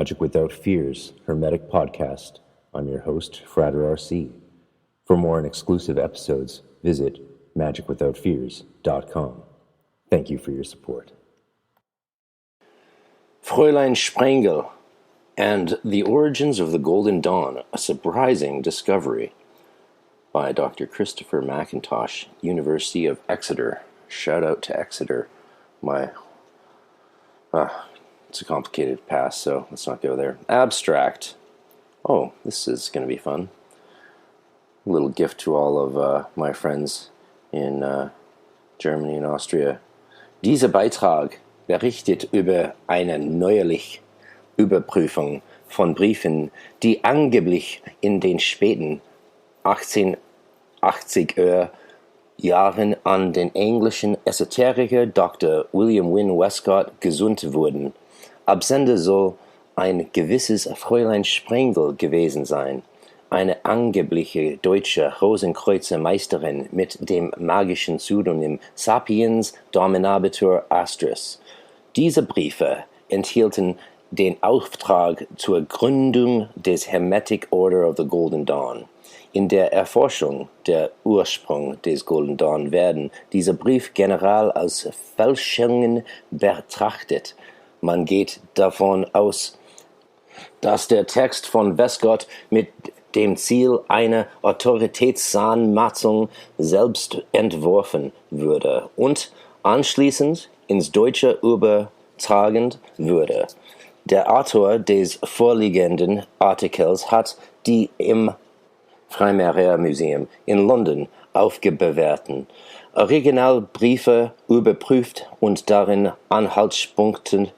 Magic Without Fears Hermetic podcast. I'm your host, Frater RC. For more and exclusive episodes, visit magicwithoutfears.com. Thank you for your support. Fräulein Sprengel and the Origins of the Golden Dawn, a Surprising Discovery by Dr. Christopher McIntosh, University of Exeter. Shout out to Exeter. It's a complicated pass, so let's not go there. Abstract. Oh, this is going to be fun. A little gift to all of my friends in Germany and Austria. Dieser Beitrag berichtet über eine neuerliche Überprüfung von Briefen, die angeblich in den späten 1880er Jahren an den englischen Esoteriker Dr. William Wynne Westcott gesandt wurden. Absender soll ein gewisses Fräulein Sprengel gewesen sein, eine angebliche deutsche Rosenkreuzer-Meisterin mit dem magischen Pseudonym Sapiens Dominabitur Astris. Diese Briefe enthielten den Auftrag zur Gründung des Hermetic Order of the Golden Dawn. In der Erforschung der Ursprung des Golden Dawn werden diese Briefe generell als Fälschungen betrachtet. Man geht davon aus, dass der Text von Westcott mit dem Ziel einer Autoritätsanmaßung selbst entworfen würde und anschließend ins Deutsche übertragen würde. Der Autor des vorliegenden Artikels hat die im Freimaurermuseum in London aufbewahrten Originalbriefe überprüft und darin Anhaltspunkte,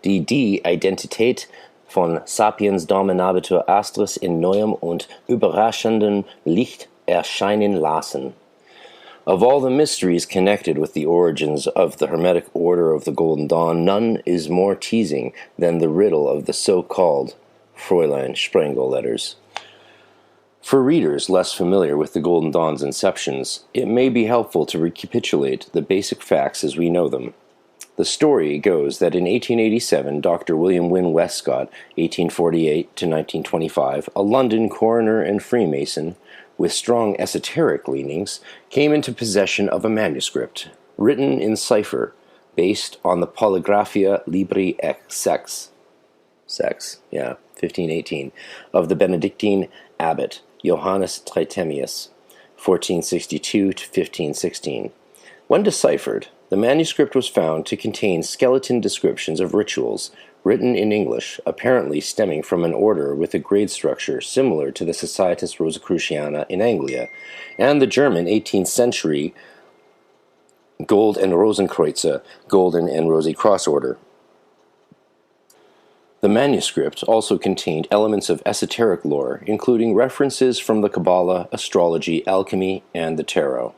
die Identität von Sapiens Dominabitur Astris in neuem und überraschendem Licht erscheinen lassen. Of all the mysteries connected with the origins of the Hermetic Order of the Golden Dawn, none is more teasing than the riddle of the so-called Fräulein Sprengel letters. For readers less familiar with the Golden Dawn's inceptions, it may be helpful to recapitulate the basic facts as we know them. The story goes that in 1887, Dr. William Wynne Westcott, 1848 to 1925, a London coroner and Freemason with strong esoteric leanings, came into possession of a manuscript written in cipher based on the Polygraphia Libri Sex, 1518, of the Benedictine abbot Johannes Tritemius, 1462 to 1516. When deciphered, the manuscript was found to contain skeleton descriptions of rituals written in English, apparently stemming from an order with a grade structure similar to the Societas Rosicruciana in Anglia, and the German 18th century Gold and Rosenkreuzer, Golden and Rosy Cross Order. The manuscript also contained elements of esoteric lore, including references from the Kabbalah, astrology, alchemy, and the tarot.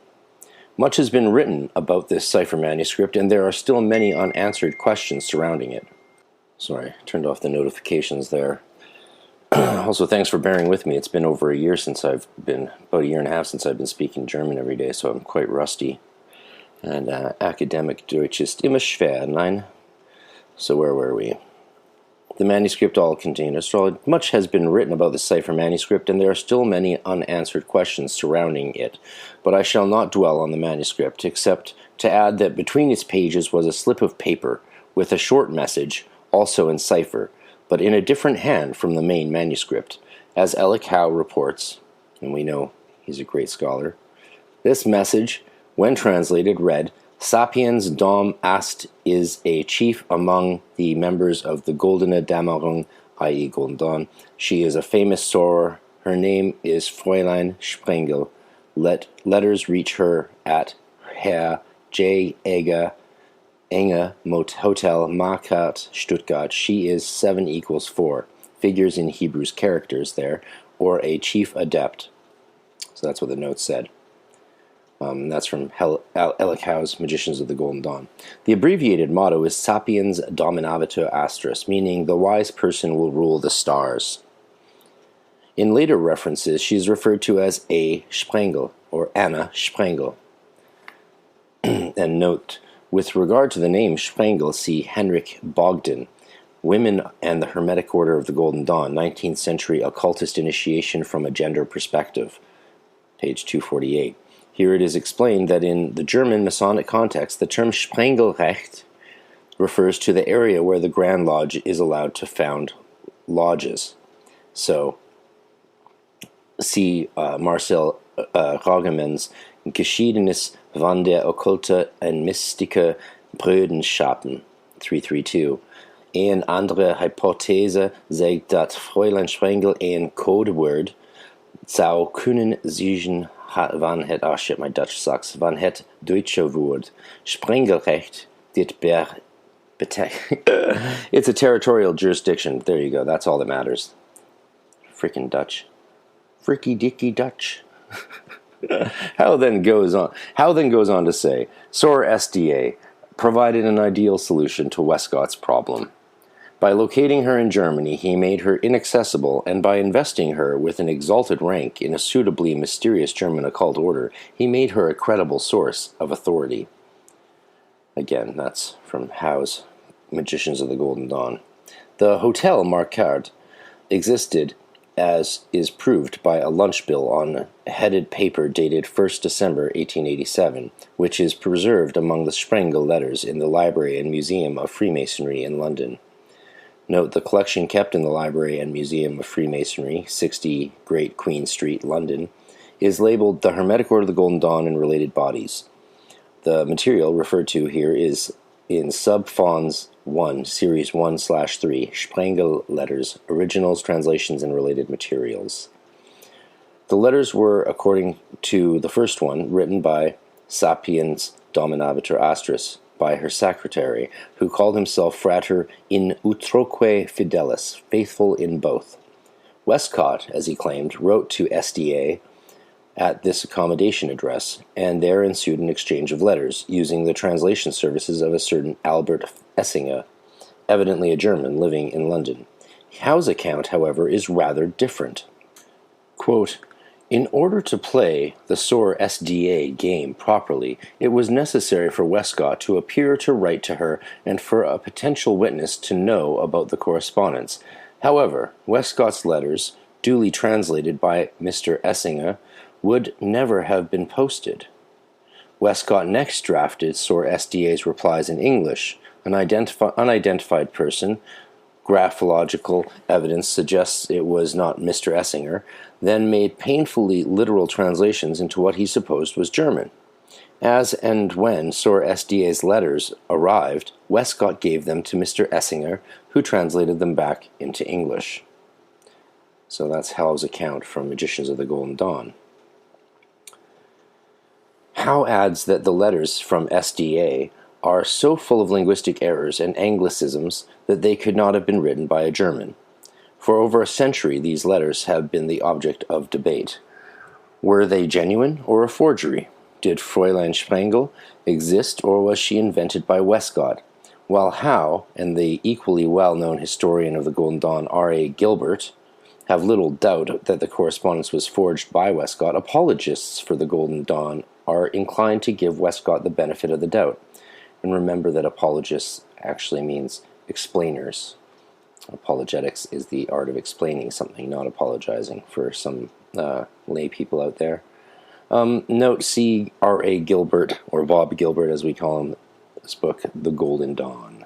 Much has been written about this cipher manuscript, and there are still many unanswered questions surrounding it. Sorry, turned off the notifications there. Also, thanks for bearing with me. It's been over a year about a year and a half since I've been speaking German every day, so I'm quite rusty. And academic Deutsch ist immer schwer, nein? So where were we? The manuscript all contained astrology. Much has been written about the cipher manuscript, and there are still many unanswered questions surrounding it. But I shall not dwell on the manuscript, except to add that between its pages was a slip of paper with a short message, also in cipher, but in a different hand from the main manuscript. As Ellick Howe reports, and we know he's a great scholar, this message, when translated, read, Sapiens Dom Ast is a chief among the members of the Goldene Dämmerung, i.e. Golden Dawn. She is a famous soror. Her name is Fräulein Sprengel. Let letters reach her at Herr J. Enge Hotel Markat, Stuttgart. She is 7 equals 4. Figures in Hebrews characters there, or a chief adept. So that's what the note said. That's from Ellick Howe's Magicians of the Golden Dawn. The abbreviated motto is Sapiens Dominabitur Astris, meaning the wise person will rule the stars. In later references, she is referred to as A. Sprengel, or Anna Sprengel. And note, with regard to the name Sprengel, see Henrik Bogdan, Women and the Hermetic Order of the Golden Dawn, 19th century occultist initiation from a gender perspective, page 248. Here it is explained that in the German Masonic context, the term Sprengelrecht refers to the area where the Grand Lodge is allowed to found lodges. So, see Marcel Rogemans Geschiedenis van der Okkulte en Mystische Brüderschappen, 332. Een andere hypothese zegt dat Fräulein Sprengel een codewoord zou kunnen zijn van het, oh shit, my Dutch sucks, van het Duitse woord Sprengelrecht dit it's a territorial jurisdiction. There you go. That's all that matters. Freaking Dutch. Freaky dicky Dutch. How then goes on to say, SOR SDA provided an ideal solution to Westcott's problem. By locating her in Germany, he made her inaccessible, and by investing her with an exalted rank in a suitably mysterious German occult order, he made her a credible source of authority. Again, that's from Howe's Magicians of the Golden Dawn. The Hotel Marquard existed, as is proved by a lunch bill on headed paper dated 1st December 1887, which is preserved among the Sprengel letters in the Library and Museum of Freemasonry in London. Note the collection kept in the Library and Museum of Freemasonry, 60 Great Queen Street, London, is labeled The Hermetic Order of the Golden Dawn and Related Bodies. The material referred to here is in Subfonds 1, Series 1/3, Sprengel Letters, Originals, Translations, and Related Materials. The letters were, according to the first one, written by Sapiens Dominabitur Astris, by her secretary, who called himself Frater in utroque fidelis, faithful in both. Westcott, as he claimed, wrote to SDA at this accommodation address, and there ensued an exchange of letters, using the translation services of a certain Albert Essinger, evidently a German living in London. Howe's account, however, is rather different. Quote, in order to play the SOR SDA game properly, it was necessary for Westcott to appear to write to her and for a potential witness to know about the correspondence. However, Westcott's letters, duly translated by Mr. Essinger, would never have been posted. Westcott next drafted SOR SDA's replies in English. An unidentified person, graphological evidence suggests it was not Mr. Essinger, then made painfully literal translations into what he supposed was German. As and when SOR SDA's letters arrived, Westcott gave them to Mr. Essinger, who translated them back into English. So that's Howe's account from Magicians of the Golden Dawn. Howe adds that the letters from SDA are so full of linguistic errors and anglicisms that they could not have been written by a German. For over a century, these letters have been the object of debate. Were they genuine or a forgery? Did Fräulein Sprengel exist, or was she invented by Westcott? While Howe and the equally well-known historian of the Golden Dawn, R.A. Gilbert, have little doubt that the correspondence was forged by Westcott, apologists for the Golden Dawn are inclined to give Westcott the benefit of the doubt. And remember that apologists actually means explainers. Apologetics is the art of explaining something, not apologizing, for some lay people out there. Note C. R.A. Gilbert, or Bob Gilbert as we call him, this book, The Golden Dawn.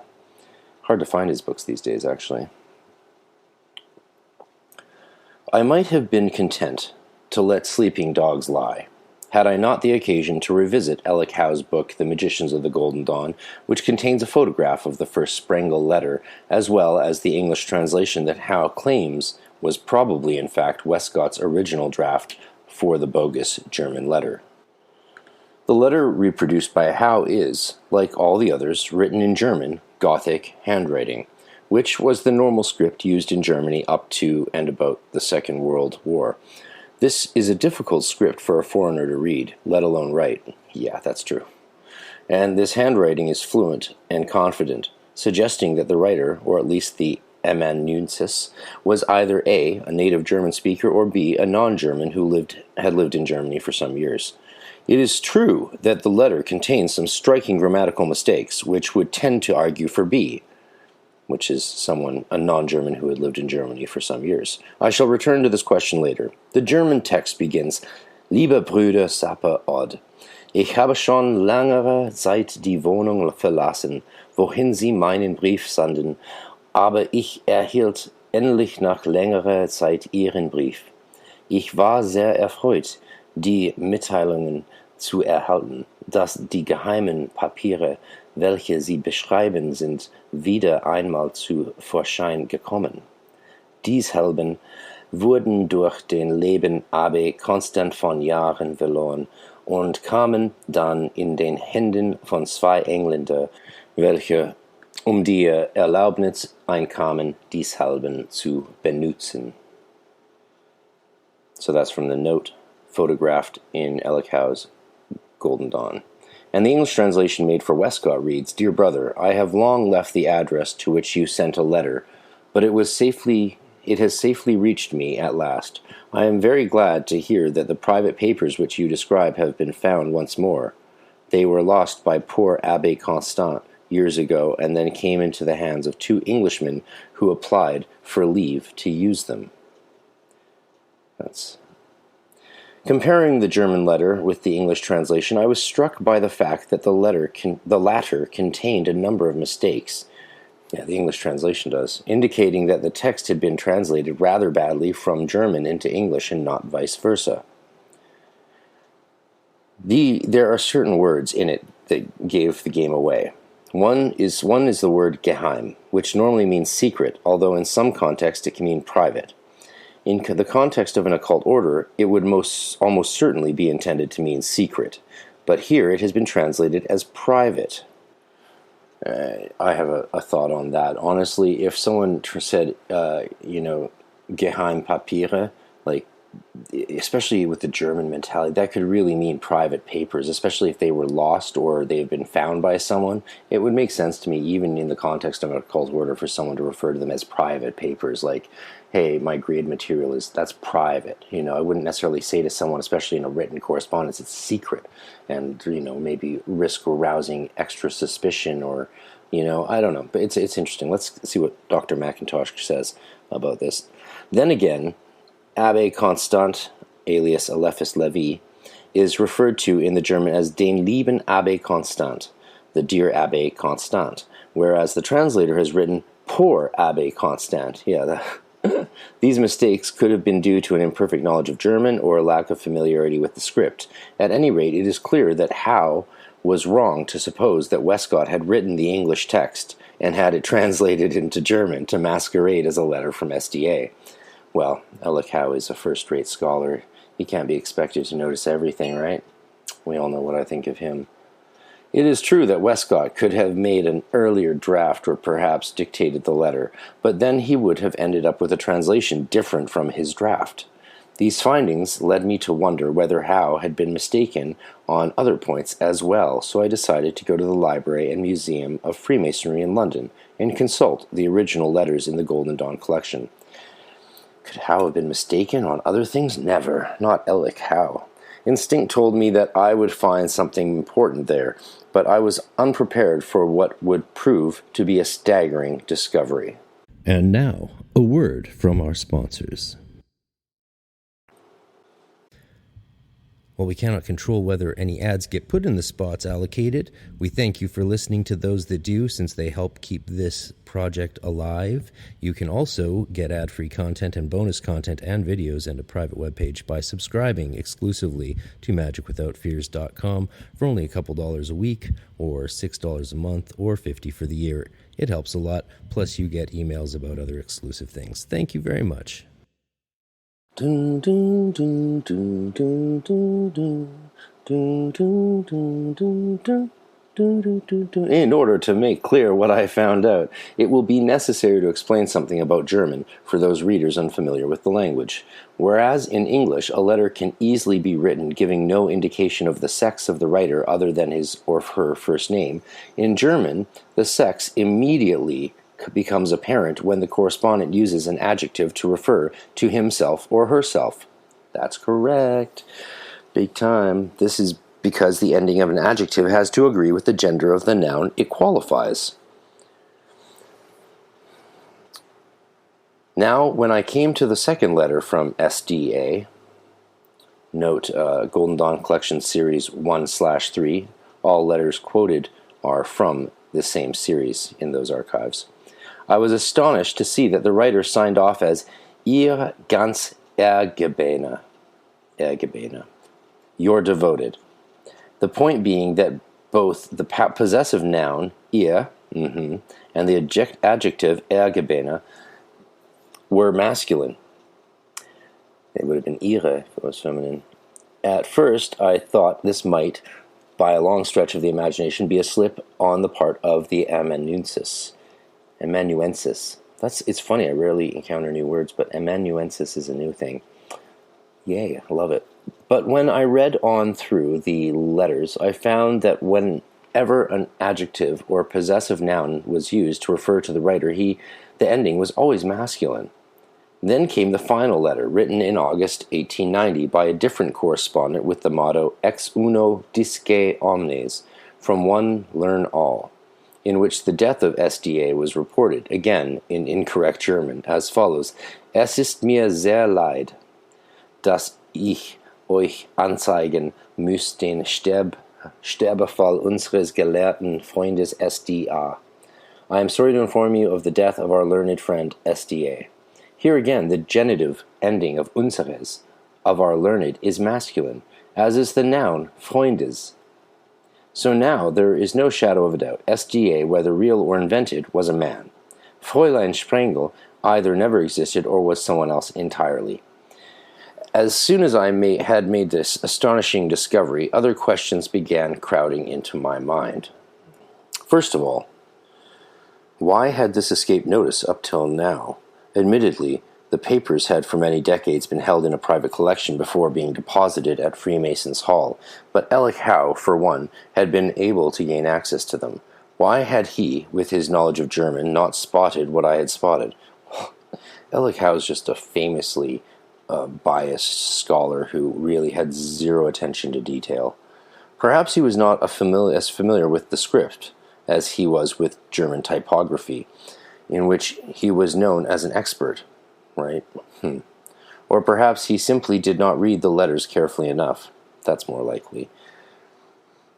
Hard to find his books these days, actually. I might have been content to let sleeping dogs lie, had I not the occasion to revisit Alec Howe's book, The Magicians of the Golden Dawn, which contains a photograph of the first Sprengel letter, as well as the English translation that Howe claims was probably, in fact, Westcott's original draft for the bogus German letter. The letter reproduced by Howe is, like all the others, written in German, Gothic handwriting, which was the normal script used in Germany up to and about the Second World War. This is a difficult script for a foreigner to read, let alone write. Yeah, that's true. And this handwriting is fluent and confident, suggesting that the writer, or at least the amanuensis, was either A, a native German speaker, or B, a non-German who had lived in Germany for some years. It is true that the letter contains some striking grammatical mistakes, which would tend to argue for B. which is a non-German who had lived in Germany for some years. I shall return to this question later. The German text begins, Liebe Brüder, Sapper Odd. Ich habe schon längere Zeit die Wohnung verlassen, wohin Sie meinen Brief sanden, aber ich erhielt endlich nach längerer Zeit Ihren Brief. Ich war sehr erfreut, die Mitteilungen zu erhalten, dass die geheimen Papiere, welche Sie beschreiben, sind wieder einmal zu Vorschein gekommen. Dieselben wurden durch den Leben Abbe konstant von Jahren verloren und kamen dann in den Händen von 2 Engländer, welche die Erlaubnis einkamen, dieselben zu benutzen. So that's from the note photographed in Ellichau's Golden Dawn. And the English translation made for Westcott reads, Dear brother, I have long left the address to which you sent a letter, but it has safely reached me at last. I am very glad to hear that the private papers which you describe have been found once more. They were lost by poor Abbe Constant years ago, and then came into the hands of 2 Englishmen who applied for leave to use them. Comparing the German letter with the English translation, I was struck by the fact that the latter contained a number of mistakes. Yeah, the English translation does, indicating that the text had been translated rather badly from German into English and not vice versa. There are certain words in it that gave the game away. One is the word geheim, which normally means secret, although in some contexts it can mean private. In the context of an occult order, it would almost certainly be intended to mean secret, but here it has been translated as private. I have a thought on that. Honestly, if someone said, geheim Papiere, like, especially with the German mentality, that could really mean private papers, especially if they were lost or they've been found by someone. It would make sense to me, even in the context of an occult order, for someone to refer to them as private papers, like, hey, my grade material that's private. I wouldn't necessarily say to someone, especially in a written correspondence, it's secret, and, maybe risk arousing extra suspicion or, I don't know. But it's interesting. Let's see what Dr. McIntosh says about this. Then again, Abbe Constant, alias Alephus Levi, is referred to in the German as den lieben Abbe Constant, the dear Abbe Constant, whereas the translator has written poor Abbe Constant. Yeah, these mistakes could have been due to an imperfect knowledge of German or a lack of familiarity with the script. At any rate, it is clear that Howe was wrong to suppose that Westcott had written the English text and had it translated into German to masquerade as a letter from SDA. Well, Ellichau is a first-rate scholar. He can't be expected to notice everything, right? We all know what I think of him. It is true that Westcott could have made an earlier draft or perhaps dictated the letter, but then he would have ended up with a translation different from his draft. These findings led me to wonder whether Howe had been mistaken on other points as well, so I decided to go to the Library and Museum of Freemasonry in London and consult the original letters in the Golden Dawn collection. Could Howe have been mistaken on other things? Never. Not Ellick Howe. Instinct told me that I would find something important there, but I was unprepared for what would prove to be a staggering discovery. And now, a word from our sponsors. While we cannot control whether any ads get put in the spots allocated, we thank you for listening to those that do, since they help keep this project alive. You can also get ad-free content and bonus content and videos and a private webpage by subscribing exclusively to magicwithoutfears.com for only a couple dollars a week, or $6 a month, or $50 for the year. It helps a lot, plus you get emails about other exclusive things. Thank you very much. In order to make clear what I found out, it will be necessary to explain something about German for those readers unfamiliar with the language. Whereas in English, a letter can easily be written giving no indication of the sex of the writer other than his or her first name, in German, the sex immediately becomes apparent when the correspondent uses an adjective to refer to himself or herself. That's correct. Big time. This is because the ending of an adjective has to agree with the gender of the noun it qualifies. Now, when I came to the second letter from SDA, note Golden Dawn Collection Series 1/3, all letters quoted are from the same series in those archives, I was astonished to see that the writer signed off as Ihr ganz ergebene, your devoted. The point being that both the possessive noun, ihr, and the adjective ergebene were masculine. It would have been ihre if it was feminine. At first, I thought this might, by a long stretch of the imagination, be a slip on the part of the amanuensis. It's funny, I rarely encounter new words, but amanuensis is a new thing. Yay, I love it. But when I read on through the letters, I found that whenever an adjective or possessive noun was used to refer to the writer, the ending was always masculine. Then came the final letter, written in August 1890 by a different correspondent with the motto Ex uno disce omnes, from one learn all, in which the death of SDA was reported, again in incorrect German, as follows: Es ist mir sehr leid, dass ich euch anzeigen muss den Sterbefall unseres gelehrten Freundes SDA. I am sorry to inform you of the death of our learned friend SDA. Here again, the genitive ending of unseres, of our learned, is masculine, as is the noun Freundes. So now there is no shadow of a doubt. SDA, whether real or invented, was a man. Fräulein Sprengel either never existed or was someone else entirely. As soon as I had made this astonishing discovery, other questions began crowding into my mind. First of all, why had this escaped notice up till now? Admittedly, the papers had for many decades been held in a private collection before being deposited at Freemasons' Hall, but Ellick Howe, for one, had been able to gain access to them. Why had he, with his knowledge of German, not spotted what I had spotted? Ellick Howe is just a famously biased scholar who really had zero attention to detail. Perhaps he was not as familiar with the script as he was with German typography, in which he was known as an expert, right? Or perhaps he simply did not read the letters carefully enough. That's more likely.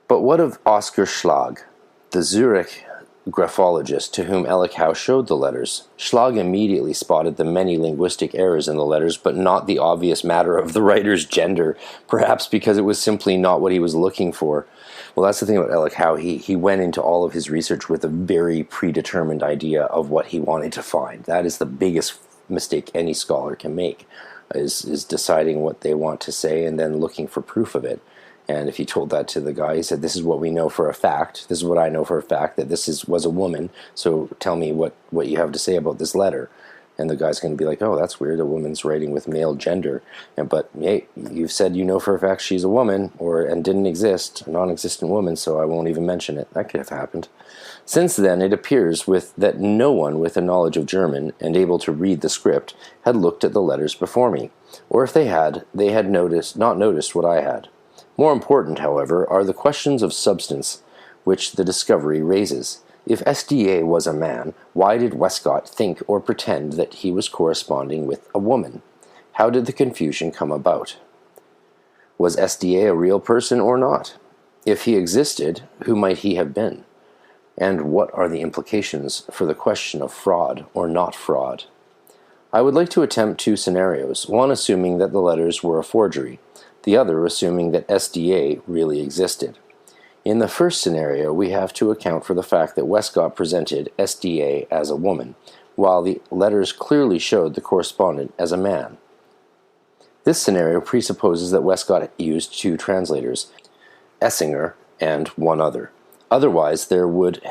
But what of Oscar Schlag, the Zurich graphologist to whom Ellick Howe showed the letters? Schlag immediately spotted the many linguistic errors in the letters, but not the obvious matter of the writer's gender, perhaps because it was simply not what he was looking for. Well, that's the thing about Ellick Howe. He went into all of his research with a very predetermined idea of what he wanted to find. That is the biggest mistake any scholar can make, is deciding what they want to say and then looking for proof of it. And if he told that to the guy, he said, this is what we know for a fact. This is what I know for a fact, that was a woman. So tell me what you have to say about this letter. And the guy's going to be like, oh, that's weird. A woman's writing with male gender. But hey, you've said you know for a fact she's a woman and didn't exist, a non-existent woman, so I won't even mention it. That could have happened. Since then, it appears that no one with a knowledge of German and able to read the script had looked at the letters before me. Or if they had not noticed what I had. More important, however, are the questions of substance which the discovery raises. If SDA was a man, why did Westcott think or pretend that he was corresponding with a woman? How did the confusion come about? Was SDA a real person or not? If he existed, who might he have been? And what are the implications for the question of fraud or not fraud? I would like to attempt two scenarios, one assuming that the letters were a forgery, the other assuming that SDA really existed. In the first scenario, we have to account for the fact that Westcott presented SDA as a woman, while the letters clearly showed the correspondent as a man. This scenario presupposes that Westcott used two translators, Essinger and one other. Otherwise, there would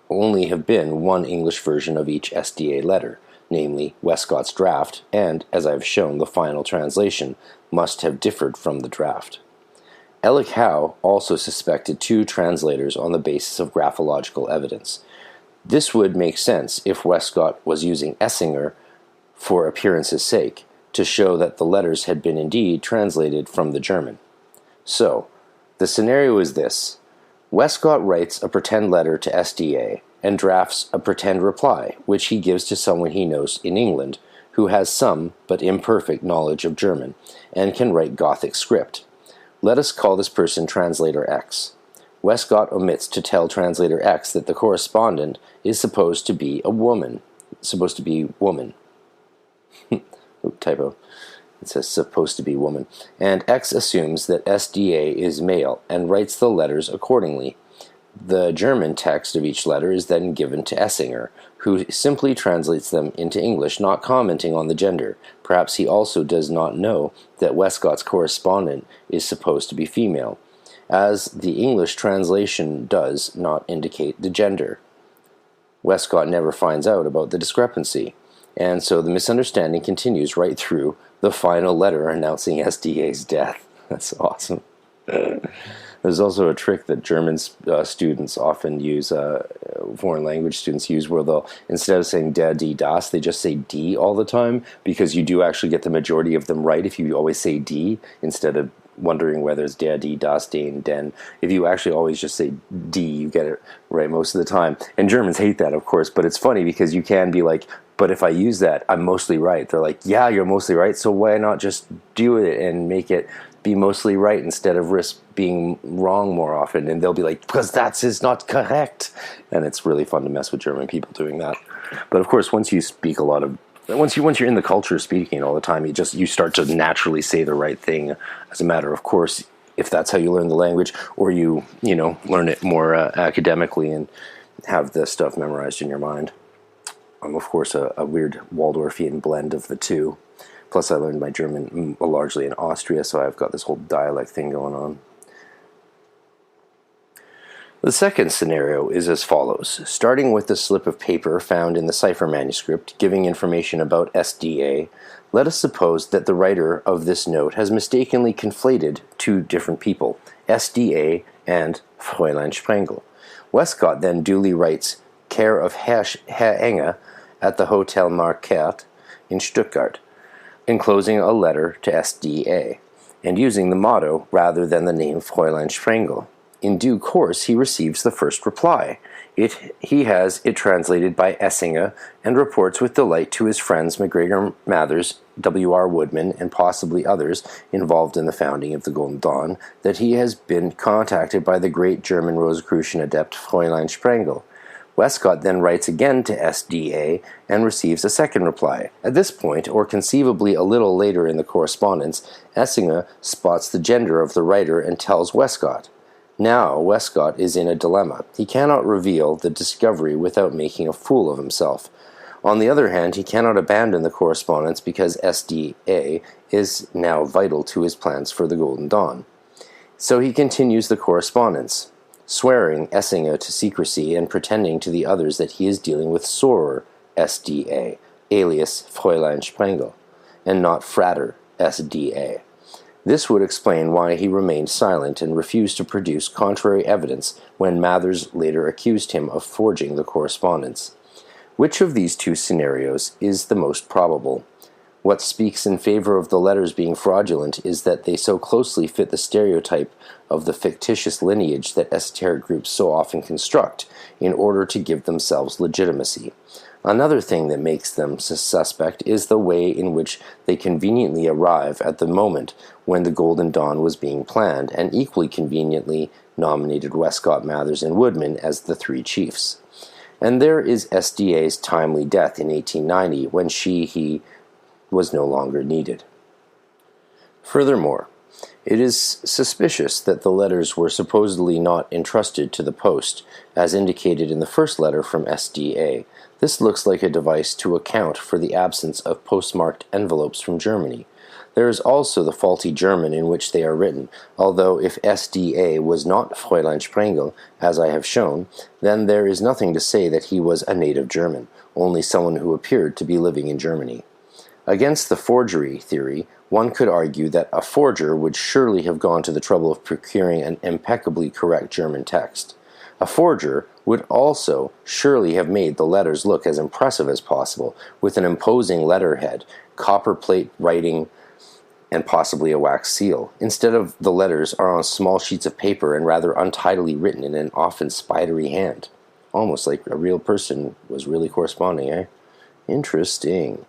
only have been one English version of each SDA letter, namely Westcott's draft, and, as I've shown, the final translation must have differed from the draft. Ellick Howe also suspected two translators on the basis of graphological evidence. This would make sense if Westcott was using Essinger for appearance's sake, to show that the letters had been indeed translated from the German. So, the scenario is this. Westcott writes a pretend letter to SDA and drafts a pretend reply, which he gives to someone he knows in England, who has some, but imperfect, knowledge of German, and can write Gothic script. Let us call this person Translator X. Westcott omits to tell Translator X that the correspondent is supposed to be a woman. Oop, typo. It says supposed to be woman. And X assumes that SDA is male and writes the letters accordingly. The German text of each letter is then given to Essinger, who simply translates them into English, not commenting on the gender. Perhaps he also does not know that Westcott's correspondent is supposed to be female, as the English translation does not indicate the gender. Westcott never finds out about the discrepancy, and so the misunderstanding continues right through the final letter announcing SDA's death. That's awesome. There's also a trick that German students often use, foreign language students use, where they'll, instead of saying der, die, das, they just say die all the time, because you do actually get the majority of them right if you always say die, instead of wondering whether it's der, die, das, den. If you actually always just say die, you get it right most of the time. And Germans hate that, of course, but it's funny because you can be like, but if I use that, I'm mostly right. They're like, yeah, you're mostly right, so why not just do it and make it be mostly right instead of risk being wrong more often? And they'll be like, because that is not correct. And it's really fun to mess with German people doing that. But of course, once you speak a lot of, once you're in the culture of speaking all the time, you start to naturally say the right thing as a matter of course, if that's how you learn the language, or you learn it more academically and have the stuff memorized in your mind. I'm, of course, a weird Waldorfian blend of the two. Plus, I learned my German largely in Austria, so I've got this whole dialect thing going on. The second scenario is as follows. Starting with the slip of paper found in the cipher manuscript giving information about SDA, let us suppose that the writer of this note has mistakenly conflated two different people, SDA and Fräulein Sprengel. Westcott then duly writes, care of Herr Enger at the Hotel Marquette in Stuttgart, enclosing a letter to SDA, and using the motto rather than the name Fräulein Sprengel. In due course, he receives the first reply. He has it translated by Essinger and reports with delight to his friends MacGregor Mathers, W.R. Woodman, and possibly others involved in the founding of the Golden Dawn that he has been contacted by the great German Rosicrucian adept Fräulein Sprengel. Westcott then writes again to SDA and receives a second reply. At this point, or conceivably a little later in the correspondence, Essinger spots the gender of the writer and tells Westcott. Now Westcott is in a dilemma. He cannot reveal the discovery without making a fool of himself. On the other hand, he cannot abandon the correspondence because SDA is now vital to his plans for the Golden Dawn. So he continues the correspondence, swearing Essinger to secrecy and pretending to the others that he is dealing with Sorer SDA, alias Fräulein Sprengel, and not Frater SDA. This would explain why he remained silent and refused to produce contrary evidence when Mathers later accused him of forging the correspondence. Which of these two scenarios is the most probable? What speaks in favor of the letters being fraudulent is that they so closely fit the stereotype of the fictitious lineage that esoteric groups so often construct in order to give themselves legitimacy. Another thing that makes them suspect is the way in which they conveniently arrive at the moment when the Golden Dawn was being planned, and equally conveniently nominated Westcott, Mathers, and Woodman as the three chiefs. And there is SDA's timely death in 1890 when he was no longer needed. Furthermore, it is suspicious that the letters were supposedly not entrusted to the post, as indicated in the first letter from SDA. This looks like a device to account for the absence of postmarked envelopes from Germany. There is also the faulty German in which they are written, although if SDA was not Fräulein Sprengel, as I have shown, then there is nothing to say that he was a native German, only someone who appeared to be living in Germany. Against the forgery theory, one could argue that a forger would surely have gone to the trouble of procuring an impeccably correct German text. A forger would also surely have made the letters look as impressive as possible, with an imposing letterhead, copper plate writing, and possibly a wax seal. Instead of the letters are on small sheets of paper and rather untidily written in an often spidery hand. Almost like a real person was really corresponding, eh? Interesting.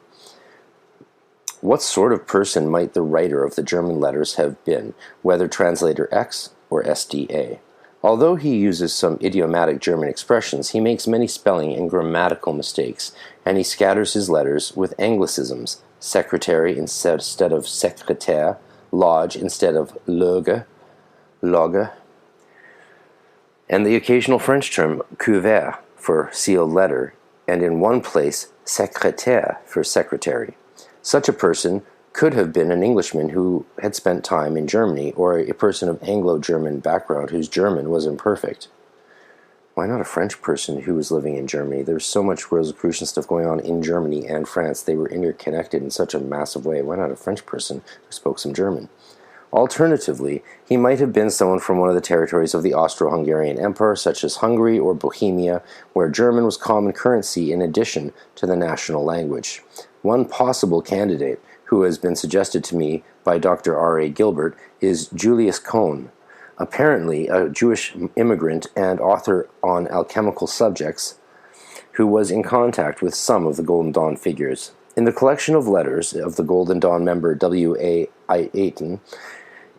What sort of person might the writer of the German letters have been, whether translator X or SDA? Although he uses some idiomatic German expressions, he makes many spelling and grammatical mistakes, and he scatters his letters with anglicisms, secretary instead of secrétaire, lodge instead of loge, and the occasional French term couvert for sealed letter, and in one place secrétaire for secretary. Such a person could have been an Englishman who had spent time in Germany, or a person of Anglo-German background whose German was imperfect. Why not a French person who was living in Germany? There's so much Rosicrucian stuff going on in Germany and France. They were interconnected in such a massive way. Why not a French person who spoke some German? Alternatively, he might have been someone from one of the territories of the Austro-Hungarian Empire, such as Hungary or Bohemia, where German was common currency in addition to the national language. One possible candidate who has been suggested to me by Dr. R.A. Gilbert is Julius Kohn, apparently a Jewish immigrant and author on alchemical subjects, who was in contact with some of the Golden Dawn figures. In the collection of letters of the Golden Dawn member W.A. Ayton,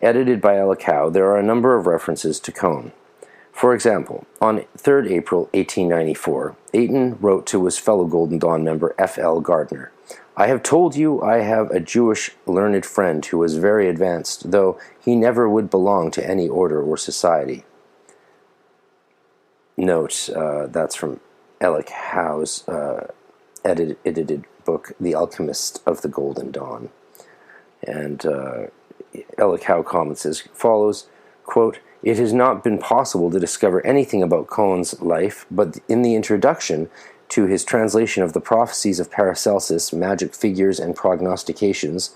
edited by Elikau, there are a number of references to Kohn. For example, on 3rd April 1894, Ayton wrote to his fellow Golden Dawn member F.L. Gardner, "I have told you I have a Jewish learned friend who is very advanced, though he never would belong to any order or society." Note, that's from Elikau's edited book, The Alchemist of the Golden Dawn. And Elikau comments as follows, quote, "It has not been possible to discover anything about Kohn's life, but in the introduction to his translation of the prophecies of Paracelsus, magic figures and prognostications,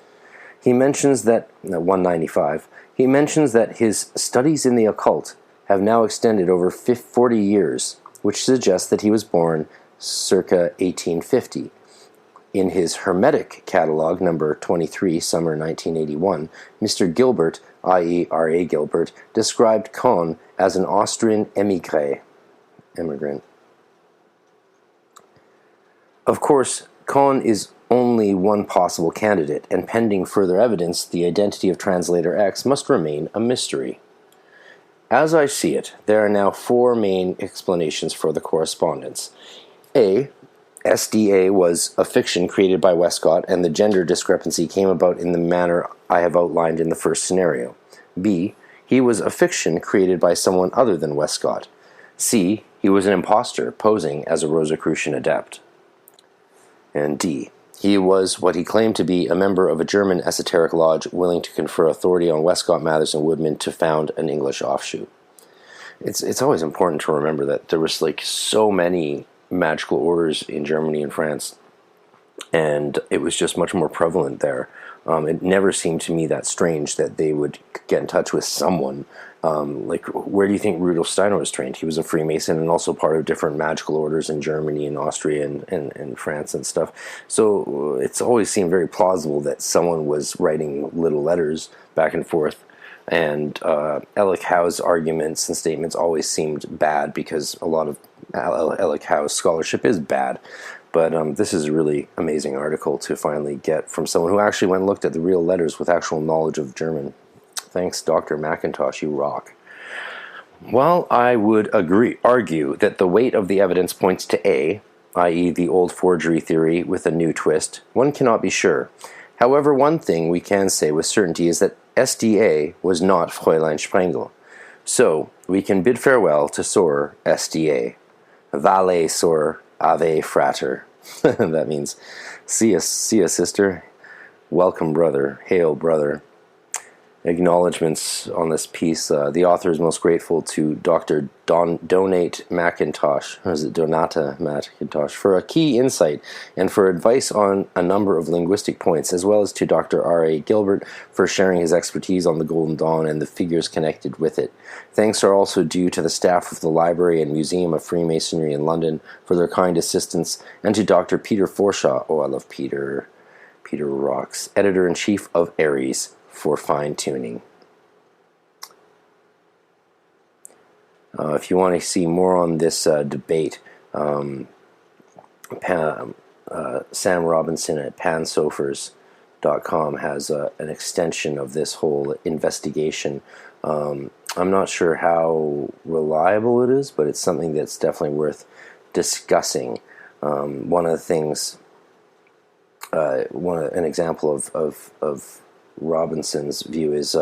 he mentions that, 195, he mentions that his studies in the occult have now extended over 40 years, which suggests that he was born circa 1850. In his Hermetic catalog, number 23, summer 1981, Mr. Gilbert, i.e. R.A. Gilbert, described Kohn as an Austrian immigrant. Of course, Kohn is only one possible candidate, and pending further evidence, the identity of translator X must remain a mystery. As I see it, there are now four main explanations for the correspondence. A. SDA was a fiction created by Westcott, and the gender discrepancy came about in the manner I have outlined in the first scenario. B. He was a fiction created by someone other than Westcott. C. He was an impostor posing as a Rosicrucian adept. And D. He was what he claimed to be a member of a German esoteric lodge willing to confer authority on Westcott, Mathers, and Woodman to found an English offshoot. It's always important to remember that there was like so many magical orders in Germany and France, and it was just much more prevalent there. It never seemed to me that strange that they would get in touch with someone. Like, where do you think Rudolf Steiner was trained? He was a Freemason and also part of different magical orders in Germany and Austria and France and stuff. So it's always seemed very plausible that someone was writing little letters back and forth. And Elikau's arguments and statements always seemed bad because a lot of Elikau's scholarship is bad. But this is a really amazing article to finally get from someone who actually went and looked at the real letters with actual knowledge of German. Thanks, Dr. McIntosh, you rock. While I would argue that the weight of the evidence points to A, i.e. the old forgery theory with a new twist, one cannot be sure. However, one thing we can say with certainty is that SDA was not Fräulein Sprengel. So, we can bid farewell to Sor SDA. Vale Sor Ave Frater. That means, see ya, sister. Welcome, brother. Hail, brother. Acknowledgements on this piece. The author is most grateful to Dr. Donata McIntosh, for a key insight and for advice on a number of linguistic points, as well as to Dr. R.A. Gilbert for sharing his expertise on the Golden Dawn and the figures connected with it. Thanks are also due to the staff of the Library and Museum of Freemasonry in London for their kind assistance, and to Dr. Peter Forshaw, oh, I love Peter rocks, Editor-in-Chief of Aries, for fine-tuning. If you want to see more on this debate, Sam Robinson at Pan Sofers has an extension of this whole investigation. I'm not sure how reliable it is, but it's something that's definitely worth discussing. One of the things, an example of Robinson's view is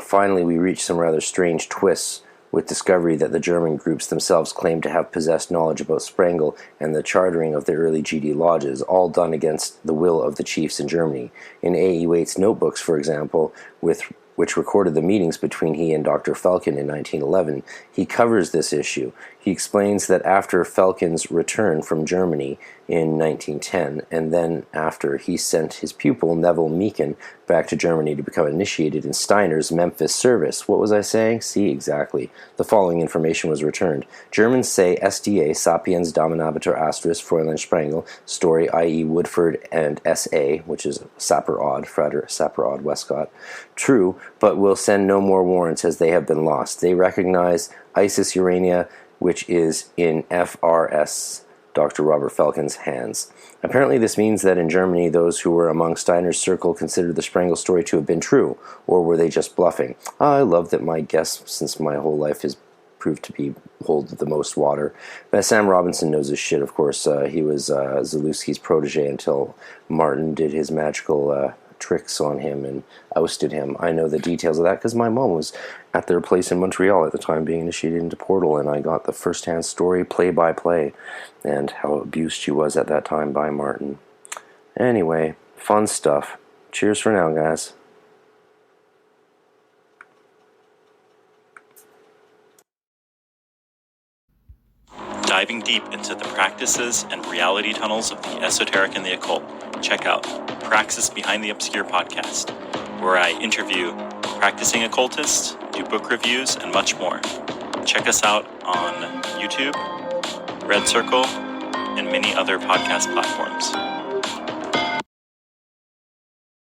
finally we reach some rather strange twists with discovery that the German groups themselves claim to have possessed knowledge about Sprengel and the chartering of the early GD lodges, all done against the will of the chiefs in Germany. In A.E. Waite's notebooks, for example, which recorded the meetings between he and Dr. Felkin in 1911, he covers this issue. He explains that after Felkin's return from Germany in 1910, and then after he sent his pupil, Neville Meekin, back to Germany to become initiated in Steiner's Memphis service. What was I saying? See, exactly. The following information was returned. Germans say SDA, Sapiens Dominabitur Astris, Fräulein Sprengel, story, i.e. Woodford and S.A., which is Sapper-Odd, Frater Sapper-Odd Westcott, true, but will send no more warrants as they have been lost. They recognize Isis Urania, which is in FRS, Dr. Robert Felkin's hands. Apparently this means that in Germany, those who were among Steiner's circle considered the Sprengel story to have been true, or were they just bluffing? I love that my guess, since my whole life has proved to be hold the most water. But Sam Robinson knows his shit, of course. He was Zalewski's protege until Martin did his magical tricks on him and ousted him. I know the details of that because my mom was at their place in Montreal at the time being initiated into Portal, and I got the first-hand story play-by-play and how abused she was at that time by Martin. Anyway, fun stuff. Cheers for now, guys. Diving deep into the practices and reality tunnels of the esoteric and the occult, check out Praxis Behind the Obscure podcast, where I interview practicing occultists, do book reviews, and much more. Check us out on YouTube, Red Circle, and many other podcast platforms.